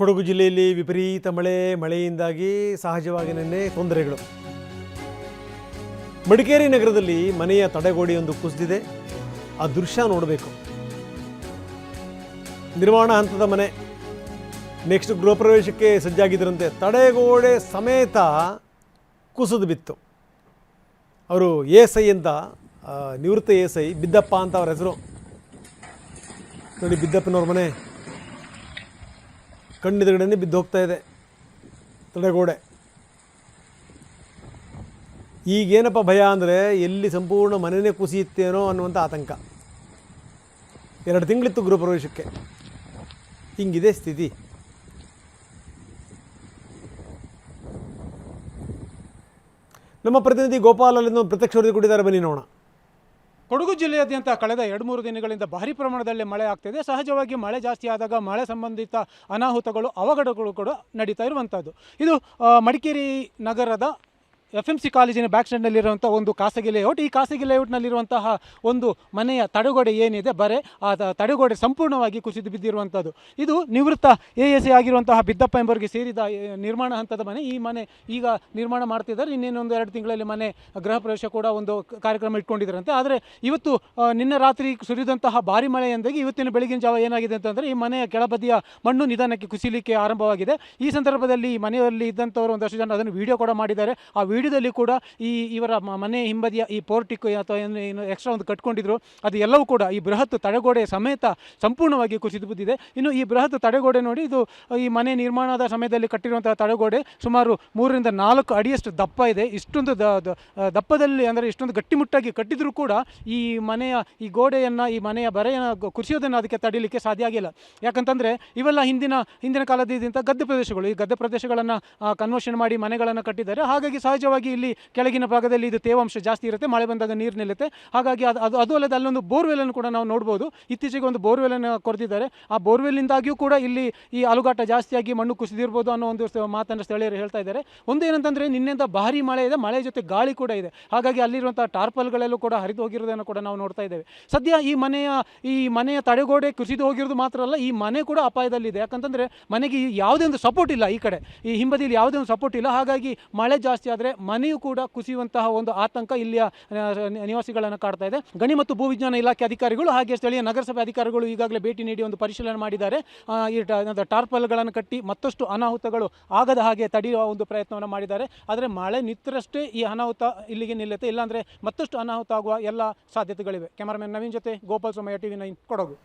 ಕೊಡಗು ಜಿಲ್ಲೆಯಲ್ಲಿ ವಿಪರೀತ ಮಳೆಯಿಂದಾಗಿ ಸಹಜವಾಗಿ ನಿನ್ನೆ ತೊಂದರೆಗಳು. ಮಡಿಕೇರಿ ನಗರದಲ್ಲಿ ಮನೆಯ ತಡೆಗೋಡೆಯೊಂದು ಕುಸಿದಿದೆ. ಆ ದೃಶ್ಯ ನೋಡಬೇಕು. ನಿರ್ಮಾಣ ಹಂತದ ಮನೆ, ನೆಕ್ಸ್ಟ್ ಗೃಹ ಪ್ರವೇಶಕ್ಕೆ ಸಜ್ಜಾಗಿದ್ದರಂತೆ ತಡೆಗೋಡೆ ಸಮೇತ ಕುಸಿದು ಬಿತ್ತು. ಅವರು ಎಎಸ್ಐ ಅಂತ, ನಿವೃತ್ತ ಎಎಸ್ಐ ಬಿದ್ದಪ್ಪ ಅಂತ ಅವ್ರ ಹೆಸರು. ನೋಡಿ, ಬಿದ್ದಪ್ಪನವ್ರ ಮನೆ ಕಣ್ಣೆದುರುಗಡೆ ಬಿದ್ದು ಹೋಗ್ತಾ ಇದೆ ತಡೆಗೋಡೆ. ಈಗೇನಪ್ಪ ಭಯ ಅಂದರೆ ಎಲ್ಲಿ ಸಂಪೂರ್ಣ ಮನೆಯೇ ಕುಸಿಯುತ್ತೇನೋ ಅನ್ನುವಂಥ ಆತಂಕ. 2 ತಿಂಗಳಿತ್ತು ಗೃಹ ಪ್ರವೇಶಕ್ಕೆ, ಹಿಂಗಿದೆ ಸ್ಥಿತಿ. ನಮ್ಮ ಪ್ರತಿನಿಧಿ ಗೋಪಾಲ್ ಅಲ್ಲಿಂದ ಪ್ರತ್ಯಕ್ಷ ವರದಿ ಕೊಟ್ಟಿದ್ದಾರೆ, ಬನ್ನಿ ನೋಡೋಣ. ಕೊಡಗು ಜಿಲ್ಲೆಯಾದ್ಯಂತ ಕಳೆದ 2-3 ದಿನಗಳಿಂದ ಭಾರಿ ಪ್ರಮಾಣದಲ್ಲಿ ಮಳೆ ಆಗ್ತಿದೆ. ಸಹಜವಾಗಿ ಮಳೆ ಜಾಸ್ತಿ ಆದಾಗ ಮಳೆ ಸಂಬಂಧಿತ ಅನಾಹುತಗಳು, ಅವಘಡಗಳು ಕೂಡ ನಡೀತಾ ಇರುವಂಥದ್ದು. ಇದು ಮಡಿಕೇರಿ ನಗರದ FMC ಕಾಲೇಜಿನ ಬ್ಯಾಕ್ ಸ್ಟ್ಯಾಂಡಲ್ಲಿರುವಂಥ ಒಂದು ಖಾಸಗಿ ಲೇಔಟ್. ಈ ಖಾಸಗಿ ಲೇಔಟ್ನಲ್ಲಿರುವಂತಹ ಒಂದು ಮನೆಯ ತಡೆಗೋಡೆ ಏನಿದೆ, ಆ ತಡೆಗೋಡೆ ಸಂಪೂರ್ಣವಾಗಿ ಕುಸಿದು ಬಿದ್ದಿರುವಂಥದ್ದು. ಇದು ನಿವೃತ್ತ ಎಎಸ್ಐ ಆಗಿರುವಂತಹ ಬಿದ್ದಪ್ಪ ಎಂಬವರಿಗೆ ಸೇರಿದ ನಿರ್ಮಾಣ ಹಂತದ ಮನೆ. ಈ ಮನೆ ಈಗ ನಿರ್ಮಾಣ ಮಾಡ್ತಿದ್ದಾರೆ. ಇನ್ನೇನೊಂದು 2 ತಿಂಗಳಲ್ಲಿ ಮನೆ ಗೃಹ ಪ್ರವೇಶ ಕೂಡ ಒಂದು ಕಾರ್ಯಕ್ರಮ ಇಟ್ಕೊಂಡಿದ್ದಾರಂತೆ. ಆದರೆ ಇವತ್ತು ನಿನ್ನೆ ರಾತ್ರಿ ಸುರಿದಂತಹ ಭಾರಿ ಮಳೆಯಿಂದಾಗಿ ಇವತ್ತಿನ ಬೆಳಗಿನ ಜಾವ ಏನಾಗಿದೆ ಅಂತಂದರೆ, ಈ ಮನೆಯ ಕೆಳಬದಿಯ ಮಣ್ಣು ನಿಧಾನಕ್ಕೆ ಕುಸಿಲಿಕ್ಕೆ ಆರಂಭವಾಗಿದೆ. ಈ ಸಂದರ್ಭದಲ್ಲಿ ಈ ಮನೆಯಲ್ಲಿ ಇದ್ದಂಥವರು ಒಂದಷ್ಟು ಜನ ಅದನ್ನು ವಿಡಿಯೋ ಕೂಡ ಮಾಡಿದ್ದಾರೆ. ಆ ವಿಡಿಯೋದಲ್ಲಿ ಕೂಡ ಇವರ ಮನೆ ಹಿಂಬದಿಯ ಈ ಪೋರ್ಟಿಕ್ ಅಥವಾ ಏನು ಎಕ್ಸ್ಟ್ರಾ ಒಂದು ಕಟ್ಕೊಂಡಿದ್ರು, ಅದು ಎಲ್ಲವೂ ಕೂಡ ಈ ಬೃಹತ್ ತಡೆಗೋಡೆ ಸಮೇತ ಸಂಪೂರ್ಣವಾಗಿ ಕುಸಿದು ಬಿದ್ದಿದೆ. ಇನ್ನು ಈ ಬೃಹತ್ ತಡೆಗೋಡೆ ನೋಡಿ, ಇದು ಈ ಮನೆ ನಿರ್ಮಾಣದ ಸಮಯದಲ್ಲಿ ಕಟ್ಟಿರುವಂತಹ ತಡೆಗೋಡೆ ಸುಮಾರು 3-4 ಅಡಿಯಷ್ಟು ದಪ್ಪ ಇದೆ. ಇಷ್ಟೊಂದು ದಪ್ಪದಲ್ಲಿ ಅಂದರೆ ಇಷ್ಟೊಂದು ಗಟ್ಟಿಮುಟ್ಟಾಗಿ ಕಟ್ಟಿದರೂ ಕೂಡ ಈ ಮನೆಯ ಈ ಗೋಡೆಯನ್ನು, ಈ ಮನೆಯ ಬರೆಯನ್ನು ಕುಸಿಯೋದನ್ನು ಅದಕ್ಕೆ ತಡೀಲಿಕ್ಕೆ ಸಾಧ್ಯ ಆಗಿಲ್ಲ. ಯಾಕಂತಂದರೆ ಇವೆಲ್ಲ ಹಿಂದಿನ ಕಾಲದಿಂದ ಗದ್ದೆ ಪ್ರದೇಶಗಳು. ಈ ಗದ್ದೆ ಪ್ರದೇಶಗಳನ್ನು ಕನ್ವರ್ಷನ್ ಮಾಡಿ ಮನೆಗಳನ್ನು ಕಟ್ಟಿದ್ದಾರೆ. ಹಾಗಾಗಿ ಸಹಜವಾಗಿ ಇಲ್ಲಿ ಕೆಳಗಿನ ಭಾಗದಲ್ಲಿ ಇದು ತೇವಾಂಶ ಜಾಸ್ತಿ ಇರುತ್ತೆ, ಮಳೆ ಬಂದಾಗ ನೀರು ನಿಲ್ಲುತ್ತೆ. ಹಾಗಾಗಿ ಅದು ಅಲ್ಲದೆ ಅಲ್ಲೊಂದು ಬೋರ್ವೆಲ್ಲನ್ನು ಕೂಡ ನಾವು ನೋಡ್ಬೋದು. ಇತ್ತೀಚೆಗೆ ಒಂದು ಬೋರ್ವೆಲ್ಲನ್ನು ಕೊರೆದಿದ್ದಾರೆ. ಆ ಬೋರ್ವೆಲ್ಲಿಂದಾಗಿಯೂ ಕೂಡ ಇಲ್ಲಿ ಈ ಅಲುಗಾಟ ಜಾಸ್ತಿಯಾಗಿ ಮಣ್ಣು ಕುಸಿದಿರ್ಬೋದು ಅನ್ನೋ ಒಂದು ಮಾತನ್ನು ಸ್ಥಳೀಯರು ಹೇಳ್ತಾ ಇದ್ದಾರೆ. ಒಂದು ಏನಂತಂದರೆ, ನಿನ್ನೆಯಿಂದ ಭಾರಿ ಮಳೆ ಇದೆ, ಮಳೆ ಜೊತೆ ಗಾಳಿ ಕೂಡ ಇದೆ. ಹಾಗಾಗಿ ಅಲ್ಲಿರುವಂಥ ಟಾರ್ಪಲ್ಗಳೆಲ್ಲೂ ಕೂಡ ಹರಿದು ಹೋಗಿರೋದನ್ನು ಕೂಡ ನಾವು ನೋಡ್ತಾ ಇದ್ದೇವೆ. ಸದ್ಯ ಈ ಮನೆಯ ತಡೆಗೋಡೆ ಕುಸಿದು ಹೋಗಿರೋದು ಮಾತ್ರ ಅಲ್ಲ, ಈ ಮನೆ ಕೂಡ ಅಪಾಯದಲ್ಲಿದೆ. ಯಾಕಂತಂದರೆ ಮನೆಗೆ ಯಾವುದೇ ಒಂದು ಸಪೋರ್ಟ್ ಇಲ್ಲ, ಈ ಕಡೆ ಈ ಹಿಂಬದಿಯಲ್ಲಿ ಯಾವುದೇ ಒಂದು ಸಪೋರ್ಟ್ ಇಲ್ಲ. ಹಾಗಾಗಿ ಮಳೆ ಜಾಸ್ತಿ ಆದರೆ ಮನೆಯೂ ಕೂಡ ಕುಸಿಯುವಂತಹ ಒಂದು ಆತಂಕ ಇಲ್ಲಿಯ ನಿವಾಸಿಗಳನ್ನು ಕಾಡ್ತಾ ಇದೆ. ಗಣಿ ಮತ್ತು ಭೂವಿಜ್ಞಾನ ಇಲಾಖೆ ಅಧಿಕಾರಿಗಳು ಹಾಗೆ ಸ್ಥಳೀಯ ನಗರಸಭೆ ಅಧಿಕಾರಿಗಳು ಈಗಾಗಲೇ ಭೇಟಿ ನೀಡಿ ಒಂದು ಪರಿಶೀಲನೆ ಮಾಡಿದ್ದಾರೆ. ಈ ಟಾರ್ಪಲ್ಗಳನ್ನು ಕಟ್ಟಿ ಮತ್ತಷ್ಟು ಅನಾಹುತಗಳು ಆಗದ ಹಾಗೆ ತಡೆಯುವ ಒಂದು ಪ್ರಯತ್ನವನ್ನು ಮಾಡಿದ್ದಾರೆ. ಆದರೆ ಮಳೆ ನಿಂತರಷ್ಟೇ ಈ ಅನಾಹುತ ಇಲ್ಲಿಗೆ ನಿಲ್ಲುತ್ತೆ, ಇಲ್ಲಾಂದರೆ ಮತ್ತಷ್ಟು ಅನಾಹುತ ಆಗುವ ಎಲ್ಲ ಸಾಧ್ಯತೆಗಳಿವೆ. ಕ್ಯಾಮರಾಮನ್ ನವೀನ್ ಜೊತೆ ಗೋಪಾಲ್ ಸೋಮಯ್ಯ, TV9 ಕೊಡಗು.